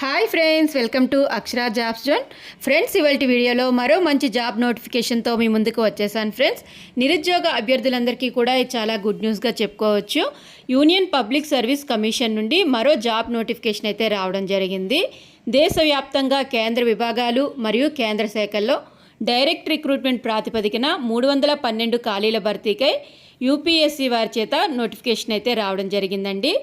Hi friends, welcome to Akshara jobs zone. Friends, ఇవాళ వీడియోలో మరో మంచి జాబ్ నోటిఫికేషన్తో మీ ముందుకు వచ్చేసాను. ఫ్రెండ్స్, నిరుద్యోగ అభ్యర్థులందరికీ కూడా ఇది చాలా గుడ్ న్యూస్గా చెప్పుకోవచ్చు. యూనియన్ పబ్లిక్ సర్వీస్ కమిషన్ నుండి మరో జాబ్ నోటిఫికేషన్ అయితే రావడం జరిగింది. దేశవ్యాప్తంగా కేంద్ర విభాగాలు మరియు కేంద్ర శాఖల్లో డైరెక్ట్ రిక్రూట్మెంట్ ప్రాతిపదికన 312 ఖాళీల భర్తీకై యూపీఎస్సీ వారి చేత నోటిఫికేషన్ అయితే రావడం జరిగిందండి.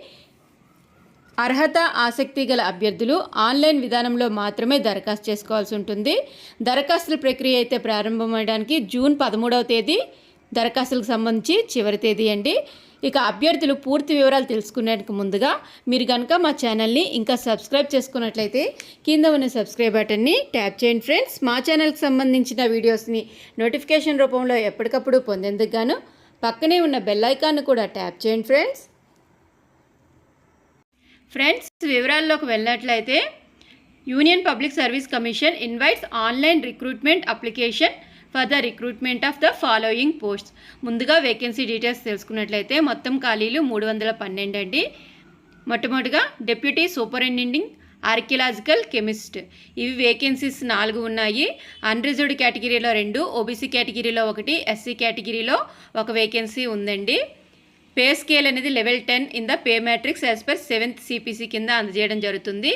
అర్హత ఆసక్తి గల అభ్యర్థులు ఆన్లైన్ విధానంలో మాత్రమే దరఖాస్తు చేసుకోవాల్సి ఉంటుంది. దరఖాస్తుల ప్రక్రియ అయితే ప్రారంభమవడానికి జూన్ 13వ తేదీ దరఖాస్తులకు సంబంధించి చివరి తేదీ అండి. ఇక అభ్యర్థులు పూర్తి వివరాలు తెలుసుకునేందుకు ముందుగా మీరు కనుక మా ఛానల్ని ఇంకా సబ్స్క్రైబ్ చేసుకున్నట్లయితే కింద ఉన్న సబ్స్క్రైబ్ బటన్ని ట్యాప్ చేయండి. ఫ్రెండ్స్, మా ఛానల్కి సంబంధించిన వీడియోస్ని నోటిఫికేషన్ రూపంలో ఎప్పటికప్పుడు పొందేందుకు గాను పక్కనే ఉన్న బెల్ ఐకాన్ను కూడా ట్యాప్ చేయండి. ఫ్రెండ్స్, వివరాల్లోకి వెళ్ళినట్లయితే union public service commission invites online recruitment application for the recruitment of the following posts. ముందుగా వేకెన్సీ డీటెయిల్స్ తెలుసుకున్నట్లయితే మొత్తం ఖాళీలు 312 అండి. మొట్టమొదటిగా డెప్యూటీ సూపరింటెండింగ్ ఆర్కియలాజికల్ కెమిస్ట్. ఇవి వేకెన్సీస్ 4 ఉన్నాయి. అన్రిజర్వ్డ్ కేటగిరీలో 2, ఓబీసీ కేటగిరీలో 1, ఎస్సీ కేటగిరీలో 1 వేకెన్సీ ఉందండి. పే స్కేల్ అనేది level 10 in the pay matrix as per 7th CPC కింద అందజేయడం జరుగుతుంది.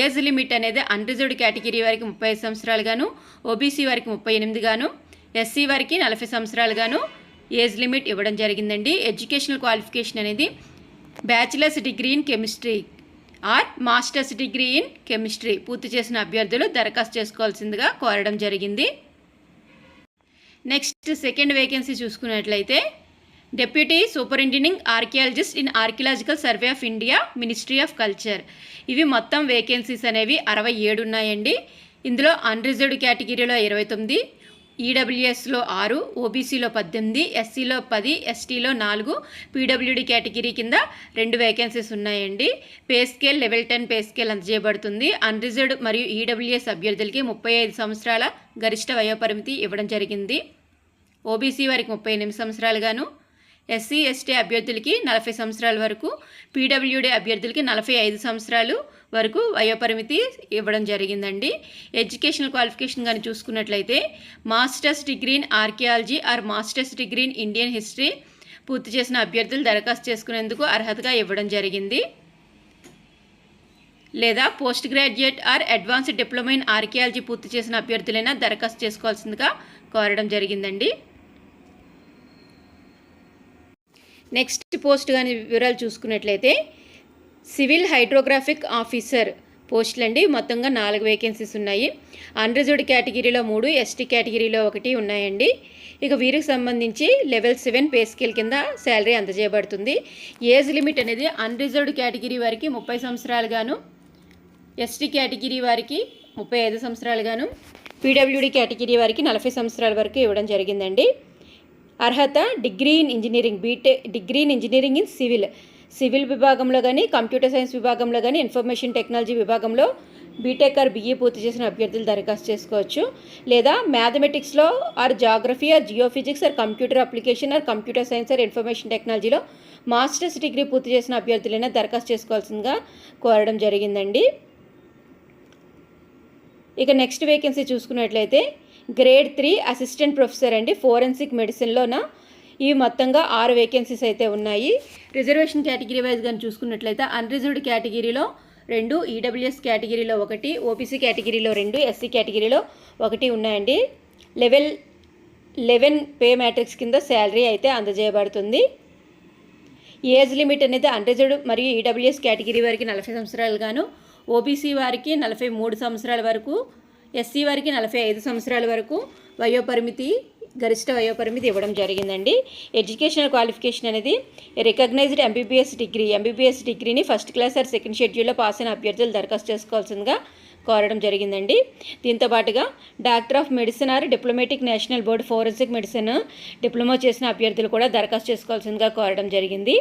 ఏజ్ లిమిట్ అనేది అన్రిజర్వ్డ్ కేటగిరీ వారికి 35 సంవత్సరాలు గాను, ఓబీసీ వారికి 38 గాను, ఎస్సీ వారికి 40 సంవత్సరాలు గాను ఏజ్ లిమిట్ ఇవ్వడం జరిగిందండి. ఎడ్యుకేషనల్ క్వాలిఫికేషన్ అనేది bachelors degree in chemistry or masters degree in chemistry పూర్తి చేసిన అభ్యర్థులు దరఖాస్తు చేసుకోవాల్సిందిగా కోరడం జరిగింది. నెక్స్ట్ సెకండ్ వేకెన్సీ చూసుకున్నట్లయితే deputy superintending archaeologist in archaeological survey of India, ministry of culture. ఇవి మొత్తం వేకెన్సీస్ అనేవి 67 ఉన్నాయండి. ఇందులో అన్రిజర్వ్డ్ కేటగిరీలో 29, ఈడబ్ల్యూఎస్లో 6, ఓబీసీలో 18, ఎస్సీలో 10, ఎస్టీలో 4, పీడబ్ల్యూడీ కేటగిరీ కింద 2 వేకెన్సీస్ ఉన్నాయండి. Pay scale level 10 pay scale అందజేయబడుతుంది. అన్రిజర్వ్డ్ మరియు ఈడబ్ల్యూఎస్ అభ్యర్థులకి 35 సంవత్సరాల గరిష్ట వయోపరిమితి ఇవ్వడం జరిగింది. ఓబీసీ వారికి 38 సంవత్సరాలు గాను, ఎస్సీ ఎస్టీ అభ్యర్థులకి 40 సంవత్సరాల వరకు, పీడబ్ల్యూడీ అభ్యర్థులకి 45 సంవత్సరాలు వరకు వయోపరిమితి ఇవ్వడం జరిగిందండి. ఎడ్యుకేషనల్ క్వాలిఫికేషన్ కానీ చూసుకున్నట్లయితే masters degree in archaeology or masters degree in Indian history పూర్తి చేసిన అభ్యర్థులు దరఖాస్తు చేసుకునేందుకు అర్హతగా ఇవ్వడం జరిగింది. లేదా post graduate or advanced diploma in archaeology పూర్తి చేసిన అభ్యర్థులైనా దరఖాస్తు చేసుకోవాల్సిందిగా కోరడం జరిగిందండి. నెక్స్ట్ పోస్ట్ కానీ వివరాలు చూసుకున్నట్లయితే సివిల్ హైడ్రోగ్రాఫిక్ ఆఫీసర్ పోస్టులు అండి. మొత్తంగా 4 వేకెన్సీస్ ఉన్నాయి. అన్రిజర్వ్డ్ కేటగిరీలో 3, ఎస్టీ కేటగిరీలో 1 ఉన్నాయండి. ఇక వీరికి సంబంధించి లెవెల్ 7 పే స్కేల్ కింద శాలరీ అందజేయబడుతుంది. ఏజ్ లిమిట్ అనేది అన్రిజర్వ్డ్ కేటగిరీ వారికి 30 సంవత్సరాలు గాను, ఎస్టీ కేటగిరీ వారికి 35 సంవత్సరాలు గాను, పీడబ్ల్యూడీ కేటగిరీ వారికి 40 సంవత్సరాల వరకు ఇవ్వడం జరిగిందండి. అర్హత degree in engineering, degree in engineering in civil విభాగంలో కానీ, కంప్యూటర్ సైన్స్ విభాగంలో కానీ, ఇన్ఫర్మేషన్ టెక్నాలజీ విభాగంలో బీటెక్ ఆర్ బిఈ పూర్తి చేసిన అభ్యర్థులు దరఖాస్తు చేసుకోవచ్చు. లేదా మ్యాథమెటిక్స్లో or geography or geophysics or computer application or computer science or information టెక్నాలజీలో మాస్టర్స్ డిగ్రీ పూర్తి చేసిన అభ్యర్థులైనా దరఖాస్తు చేసుకోవాల్సిందిగా కోరడం జరిగిందండి. ఇక నెక్స్ట్ వేకెన్సీ చూసుకున్నట్లయితే గ్రేడ్ 3 అసిస్టెంట్ ప్రొఫెసర్ అండి, ఫోరెన్సిక్ మెడిసిన్లోన. ఇవి మొత్తంగా 6 వేకెన్సీస్ అయితే ఉన్నాయి. రిజర్వేషన్ కేటగిరీ వైజ్ కానీ చూసుకున్నట్లయితే అన్రిజర్వ్డ్ కేటగిరీలో 2, ఈడబ్ల్యూఎస్ కేటగిరీలో 1, ఓబీసీ కేటగిరీలో 2, ఎస్సీ కేటగిరీలో 1 ఉన్నాయండి. లెవెల్ 11 పే మ్యాట్రిక్స్ కింద శాలరీ అయితే అందజేయబడుతుంది. ఏజ్ లిమిట్ అనేది అన్రిజర్వ్డ్ మరియు ఈడబ్ల్యూఎస్ కేటగిరీ వారికి 40 సంవత్సరాలు గాను, ఓబీసీ వారికి 43 సంవత్సరాల వరకు, ఎస్సీ వారికి 45 సంవత్సరాల వరకు గరిష్ట వయోపరిమితి ఇవ్వడం జరిగిందండి. ఎడ్యుకేషనల్ క్వాలిఫికేషన్ అనేది రికగ్నైజ్డ్ ఎంబీబీఎస్ డిగ్రీని ఫస్ట్ క్లాస్ ఆర్ సెకండ్ షెడ్యూల్లో పాస్ అయిన అభ్యర్థులు దరఖాస్తు చేసుకోవాల్సిందిగా కోరడం జరిగిందండి. దీంతో పాటుగా doctor of medicine or diplomatic national board forensic medicine diploma చేసిన అభ్యర్థులు కూడా దరఖాస్తు చేసుకోవాల్సిందిగా కోరడం జరిగింది.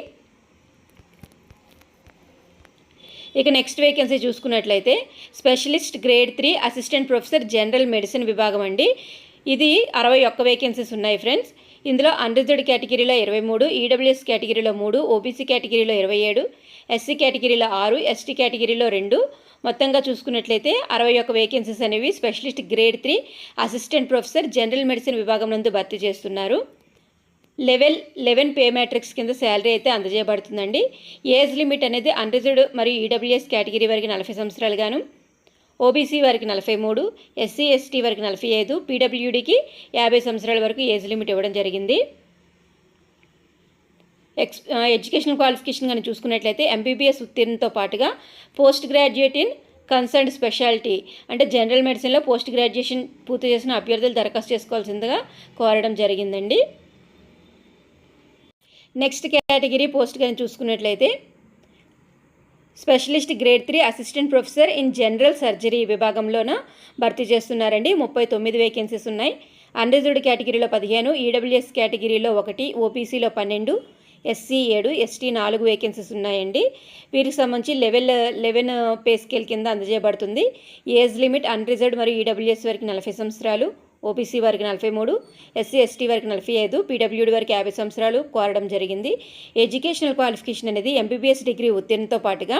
ఇక నెక్స్ట్ వేకెన్సీ చూసుకున్నట్లయితే specialist grade 3 assistant professor general medicine విభాగం అండి. ఇది 61 వేకెన్సీస్ ఉన్నాయి ఫ్రెండ్స్. ఇందులో అన్రిజర్వ్డ్ కేటగిరీలో 23, ఈడబ్ల్యూఎస్ కేటగిరీలో 3, ఓబీసీ కేటగిరీలో 27, ఎస్సీ కేటగిరీలో 6, ఎస్టీ కేటగిరీలో 2, మొత్తంగా చూసుకున్నట్లయితే 61 వేకెన్సీస్ అనేవి specialist grade 3 assistant professor general medicine విభాగం నందు భర్తీ చేస్తున్నారు. లెవెల్ 11 పే మ్యాట్రిక్స్ కింద శాలరీ అయితే అందజేయబడుతుందండి. ఏజ్ లిమిట్ అనేది అన్రిజర్వ్డ్ మరియు ఈడబ్ల్యూఎస్ కేటగిరీ వారికి 40 సంవత్సరాలు గాను, ఓబీసీ వారికి 43, ఎస్సీ ఎస్టీ వారికి 45, పీడబ్ల్యూడీకి 50 సంవత్సరాల వరకు ఏజ్ లిమిట్ ఇవ్వడం జరిగింది. ఎడ్యుకేషనల్ క్వాలిఫికేషన్ కానీ చూసుకున్నట్లయితే ఎంబీబీఎస్ ఉత్తీర్ణతో పాటుగా post graduate in concerned speciality అంటే జనరల్ మెడిసిన్లో పోస్ట్ గ్రాడ్యుయేషన్ పూర్తి చేసిన అభ్యర్థులు దరఖాస్తు చేసుకోవాల్సిందిగా కోరడం జరిగిందండి. నెక్స్ట్ కేటగిరీ పోస్ట్ కానీ చూసుకున్నట్లయితే specialist grade 3 assistant professor in general surgery విభాగంలోన భర్తీ చేస్తున్నారండి. 39 వేకెన్సీస్ ఉన్నాయి. అన్రిజర్వ్డ్ కేటగిరీలో 15, ఈడబ్ల్యూఎస్ కేటగిరీలో 1, ఓపీసీలో 12, ఎస్సీ 7, ఎస్టీ 4 వేకెన్సీస్ ఉన్నాయండి. వీరికి సంబంధించి లెవెల్ 11 పే స్కేల్ కింద అందజేయబడుతుంది. ఏజ్ లిమిట్ అన్రిజర్వ్డ్ మరియు ఈడబ్ల్యూఎస్ వారికి 40 సంవత్సరాలు, ఓబీసీ వారికి 43, ఎస్సీ ఎస్టీ వారికి 45, పీడబ్ల్యూడీ వారికి 50 సంవత్సరాలు కోరడం జరిగింది. ఎడ్యుకేషనల్ క్వాలిఫికేషన్ అనేది ఎంబీబీఎస్ డిగ్రీ ఉత్తీర్ణతో పాటుగా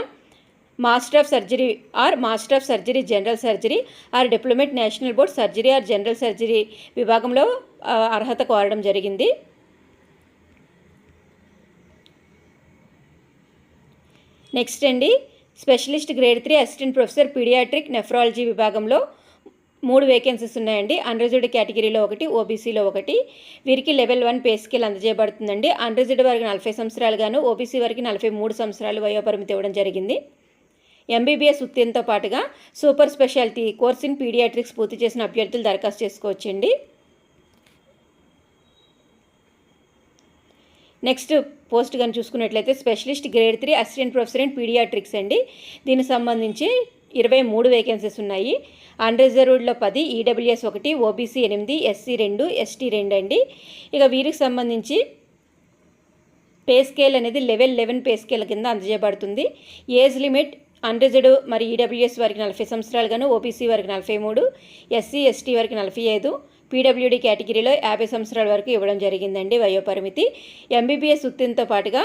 master of surgery or master of surgery general surgery or diplomate national board surgery or general surgery విభాగంలో అర్హత కోరడం జరిగింది. నెక్స్ట్ అండి specialist grade 3 assistant professor paediatric nephrology విభాగంలో 3 వేకెన్సీస్ ఉన్నాయండి. అన్రిజర్వ్డ్ కేటగిరీలో 1, ఓబీసీలో 1. వీరికి లెవెల్ 1 పే స్కేల్ అందజేయబడుతుందండి. అన్రిజర్వ్డ్ వారికి 40 సంవత్సరాలు గాను, ఓబీసీ వారికి 43 సంవత్సరాలు వయోపరిమితి ఇవ్వడం జరిగింది. ఎంబీబీఎస్ ఉత్తీర్ణతో పాటుగా super specialty course in pediatrics పూర్తి చేసిన అభ్యర్థులు దరఖాస్తు చేసుకోవచ్చండి. నెక్స్ట్ పోస్ట్ కానీ చూసుకున్నట్లయితే specialist grade 3 assistant professor in pediatrics అండి. దీనికి సంబంధించి 23 వేకెన్సీస్ ఉన్నాయి. అన్రిజర్వ్డ్లో 10, ఈడబ్ల్యూఎస్ 1, ఓబీసీ 8, ఎస్సీ 2, ఎస్టీ 2 అండి. ఇక వీరికి సంబంధించి పే స్కేల్ అనేది లెవెల్ 11 పే స్కేల్ కింద అందజేయబడుతుంది. ఏజ్ లిమిట్ అన్రిజర్వ్డ్ మరి ఈడబ్ల్యూఎస్ వారికి 40 సంవత్సరాలు గాను, ఓబీసీ వారికి 43, ఎస్సీ ఎస్టీ వారికి 45, పీడబ్ల్యూడీ కేటగిరీలో 50 సంవత్సరాల వరకు ఇవ్వడం జరిగిందండి వయోపరిమితి. ఎంబీబీఎస్ ఉత్తీర్ణతో పాటుగా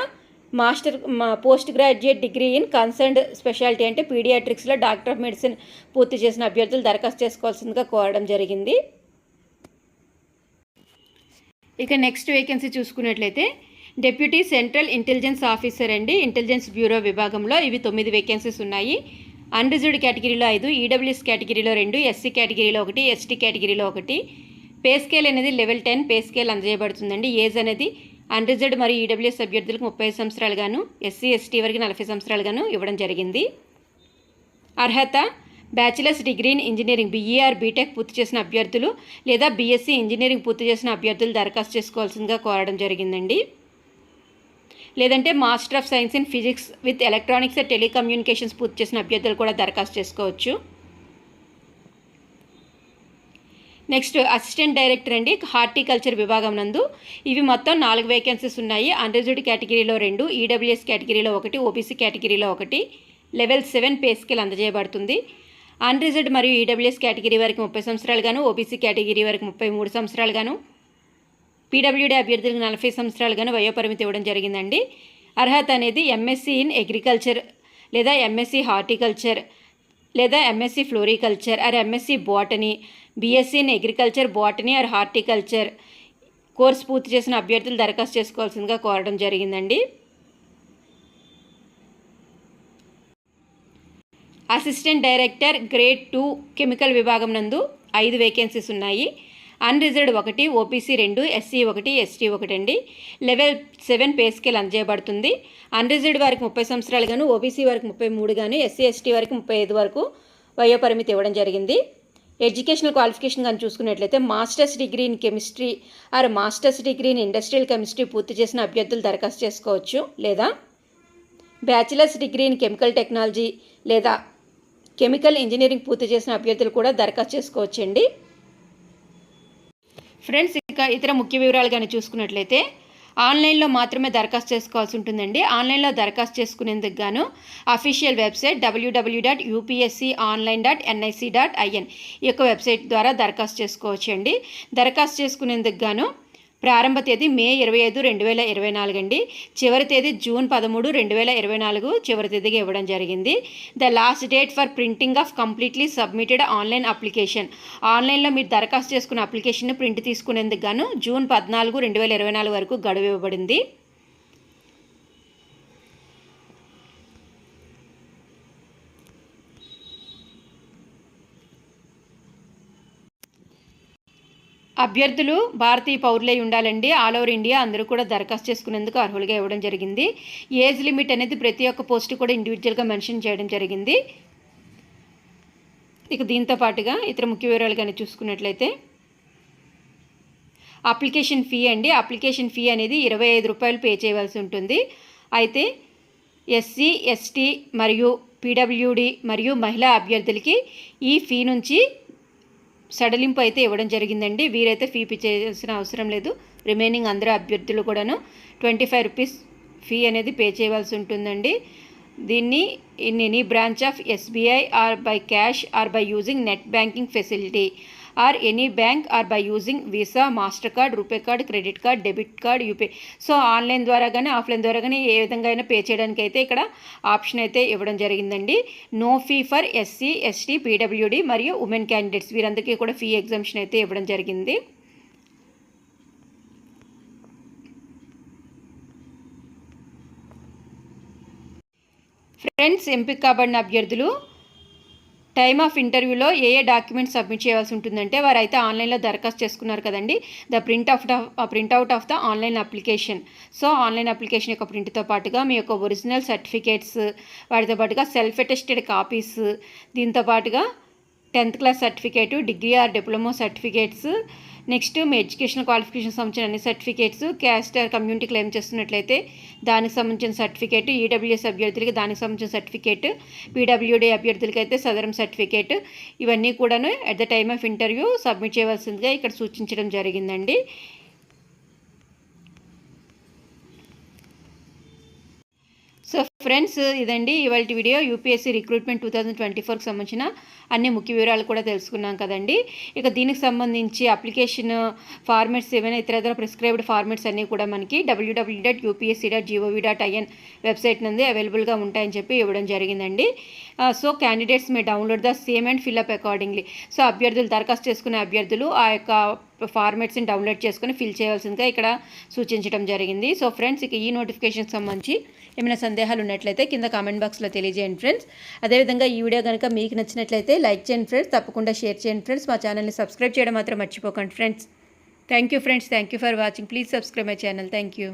post graduate degree in concerned speciality అంటే పీడియాట్రిక్స్లో డాక్టర్ ఆఫ్ మెడిసిన్ పూర్తి చేసిన అభ్యర్థులు దరఖాస్తు చేసుకోవాల్సిందిగా కోరడం జరిగింది. ఇక నెక్స్ట్ వేకెన్సీ చూసుకున్నట్లయితే డెప్యూటీ సెంట్రల్ ఇంటెలిజెన్స్ ఆఫీసర్ అండి. ఇంటెలిజెన్స్ బ్యూరో విభాగంలో ఇవి 9 వేకెన్సీస్ ఉన్నాయి. అన్రిజర్వ్డ్ కేటగిరీలో 5, ఈడబ్ల్యూఎస్ కేటగిరీలో 2, ఎస్సీ కేటగిరీలో 1, ఎస్టీ కేటగిరీలో 1. పే స్కేల్ అనేది లెవెల్ 10 పే స్కేల్ అందజేయబడుతుందండి. ఏజ్ అనేది అన్రిజర్వ్డ్ మరియు ఈడబ్ల్యూఎస్ అభ్యర్థులకు 30 సంవత్సరాలు గాను, ఎస్సీ ఎస్టీ వరకు 40 సంవత్సరాలు గాను ఇవ్వడం జరిగింది. అర్హత bachelors degree in engineering BE or BTech పూర్తి చేసిన అభ్యర్థులు లేదా బీఎస్సీ ఇంజనీరింగ్ పూర్తి చేసిన అభ్యర్థులు దరఖాస్తు చేసుకోవాల్సిందిగా కోరడం జరిగిందండి. లేదంటే master of science in physics with electronics and telecommunications పూర్తి చేసిన అభ్యర్థులు కూడా దరఖాస్తు చేసుకోవచ్చు. నెక్స్ట్ అసిస్టెంట్ డైరెక్టర్ అండి హార్టికల్చర్ విభాగం నందు ఇవి మొత్తం 4 వేకెన్సీస్ ఉన్నాయి. అన్రిజర్వ్డ్ కేటగిరీలో 2, ఈడబ్ల్యూఎస్ కేటగిరీలో 1, ఓబీసీ కేటగిరీలో 1. లెవెల్ 7 పే స్కేల్ అందజేయబడుతుంది. అన్రిజర్వ్డ్ మరియు ఈడబ్ల్యూఎస్ కేటగిరీ వారికి 30 సంవత్సరాలు గాను, ఓబీసీ కేటగిరీ వారికి 33 సంవత్సరాలు గాను, పీడబ్ల్యూడీ అభ్యర్థులకు 40 సంవత్సరాలు గాను వయోపరిమితి ఇవ్వడం జరిగిందండి. అర్హత అనేది ఎంఎస్సీ ఇన్ అగ్రికల్చర్ లేదా ఎంఎస్సీ హార్టికల్చర్ లేదా MSc floriculture are MSc botany, BSc in agriculture botany are horticulture course పూర్తి చేసిన అభ్యర్థులు దరఖాస్తు చేసుకోవాల్సిందిగా కోరడం జరిగిందండి. అసిస్టెంట్ డైరెక్టర్ గ్రేడ్ 2 కెమికల్ విభాగం నందు 5 వేకెన్సీస్ ఉన్నాయి. అన్రిజర్వ్డ్ 1, ఓపీసీ 2, ఎస్సీ 1, ఎస్టీ 1 అండి. లెవెల్ 7 పే స్కేల్ అందజేయబడుతుంది. అన్రిజర్వ్డ్ వారికి 30 సంవత్సరాలు గాను, ఓబీసీ వారికి 33 గాను, ఎస్సీ ఎస్టీ వారికి 35 వరకు వయోపరిమితి ఇవ్వడం జరిగింది. ఎడ్యుకేషనల్ క్వాలిఫికేషన్ కానీ చూసుకున్నట్లయితే masters degree in chemistry or masters degree in industrial chemistry పూర్తి చేసిన అభ్యర్థులు దరఖాస్తు చేసుకోవచ్చు. లేదా bachelors degree in chemical technology లేదా కెమికల్ ఇంజనీరింగ్ పూర్తి చేసిన అభ్యర్థులు కూడా దరఖాస్తు చేసుకోవచ్చండి. ఫ్రెండ్స్ ఇక ఇతర ముఖ్య వివరాలు కానీ చూసుకున్నట్లయితే ఆన్లైన్లో మాత్రమే దరఖాస్తు చేసుకోవాల్సి ఉంటుందండి. ఆన్లైన్లో దరఖాస్తు చేసుకునేందుకు గాను అఫీషియల్ వెబ్సైట్ www.upsconline.nic.in ఈ యొక్క వెబ్సైట్ ద్వారా దరఖాస్తు చేసుకోవచ్చండి. దరఖాస్తు చేసుకునేందుకు గాను ప్రారంభ తేదీ మే 25, 2024 అండి. చివరి తేదీ జూన్ 13, 2024 చివరి తేదీగా ఇవ్వడం జరిగింది. The last date for printing of completely submitted online application. ఆన్లైన్లో మీరు దరఖాస్తు చేసుకున్న అప్లికేషన్ ప్రింట్ తీసుకునేందుకు గాను జూన్ 14, 2024 వరకు గడువు ఇవ్వబడింది. అభ్యర్థులు భారతీయ పౌరులై ఉండాలండి. ఆల్ ఓవర్ ఇండియా అందరూ కూడా దరఖాస్తు చేసుకునేందుకు అర్హులుగా ఇవ్వడం జరిగింది. ఏజ్ లిమిట్ అనేది ప్రతి ఒక్క పోస్ట్ కూడా ఇండివిజువల్గా మెన్షన్ చేయడం జరిగింది. ఇక దీంతో పాటుగా ఇతర ముఖ్య వివరాలు కానీ చూసుకున్నట్లయితే అప్లికేషన్ ఫీ అండి. అప్లికేషన్ ఫీ అనేది 25 రూపాయలు పే చేయవలసి ఉంటుంది. అయితే ఎస్సీ, ఎస్టీ మరియు పీడబ్ల్యూడి మరియు మహిళా అభ్యర్థులకి ఈ ఫీ నుంచి సడలింపు అయితే ఇవ్వడం జరిగిందండి. వీరైతే ఫీ పే చేయాల్సిన అవసరం లేదు. రిమైనింగ్ అందరూ అభ్యర్థులు కూడాను 25 రూపీస్ ఫీ అనేది పే చేయవలసి ఉంటుందండి. దీన్ని in any branch of SBI or by cash or by using net banking facility or any bank or by using Visa, Mastercard, RuPay card, credit card, debit card, UPI. So online ద్వారా కానీ offline ద్వారా కానీ ఏ విధంగా అయినా pay చేయడానికి అయితే ఇక్కడ option అయితే ఇవ్వడం జరిగిందండి. No fee for SC, ST, పీడబ్ల్యూడి మరియు ఉమెన్ క్యాండిడేట్స్ వీరందరికీ కూడా ఫీ ఎగ్జామ్షన్ అయితే ఇవ్వడం జరిగింది. ఫ్రెండ్స్, ఎంపిక కాబడిన అభ్యర్థులు టైమ్ ఆఫ్ ఇంటర్వ్యూలో ఏ డాక్యుమెంట్స్ సబ్మిట్ చేయాల్సి ఉంటుందంటే వారైతే ఆన్లైన్లో దరఖాస్తు చేసుకున్నారు కదండి. The printout of the online application. So online application యొక్క ప్రింట్తో పాటుగా మీ యొక్క ఒరిజినల్ సర్టిఫికేట్స్, వాటితో పాటుగా సెల్ఫ్ అటెస్టెడ్ కాపీస్, దీంతో పాటుగా 10th class certificate, degree or diploma certificates, next me educational qualification సంబంధించిన అన్ని certificates, caste or community claim చేస్తున్నట్లయితే దానికి సంబంధించిన సర్టిఫికేట్, ఈడబ్ల్యూఎస్ అభ్యర్థులకి దానికి సంబంధించిన సర్టిఫికేట్, పీడబ్ల్యూడీ అభ్యర్థులకి అయితే సదరం సర్టిఫికేట్, ఇవన్నీ కూడాను at the time of interview submit చేయవలసిందిగా ఇక్కడ సూచించడం జరిగిందండి. సో ఫ్రెండ్స్, ఇదండి ఇవాళ వీడియో. యూపీఎస్సీ రిక్రూట్మెంట్ 2024కి సంబంధించిన అన్ని ముఖ్య వివరాలు కూడా తెలుసుకున్నాం కదండి. ఇక దీనికి సంబంధించి అప్లికేషన్ ఫార్మాట్స్ ఏమైనా ఇతర ప్రిస్క్రైబ్డ్ ఫార్మాట్స్ అన్నీ కూడా మనకి www.upsc.gov.in వెబ్సైట్ నుండి అవైలబుల్గా ఉంటాయని చెప్పి ఇవ్వడం జరిగిందండి. So candidates may download the same and fill up accordingly. So అభ్యర్థులు దరఖాస్తు చేసుకునే అభ్యర్థులు ఆ యొక్క ఫార్మాట్స్ని డౌన్లోడ్ చేసుకుని ఫిల్ చేయాల్సిందిగా ఇక్కడ సూచించడం జరిగింది. సో ఫ్రెండ్స్, ఇక ఈ నోటిఫికేషన్కి సంబంధించి ఏమైనా సందేహాలు ఉన్నట్లయితే కింద కామెంట్ బాక్స్లో తెలియజేయండి ఫ్రెండ్స్. అదేవిధంగా ఈ వీడియో కనుక మీకు నచ్చినట్లయితే లైక్ చేయండి ఫ్రెండ్స్, తప్పకుండా షేర్ చేయండి ఫ్రెండ్స్. మా ఛానల్ని సబ్స్క్రైబ్ చేయడం మాత్రం మర్చిపోకండి friends. Thank you friends, thank you for watching. Please subscribe my channel. Thank you.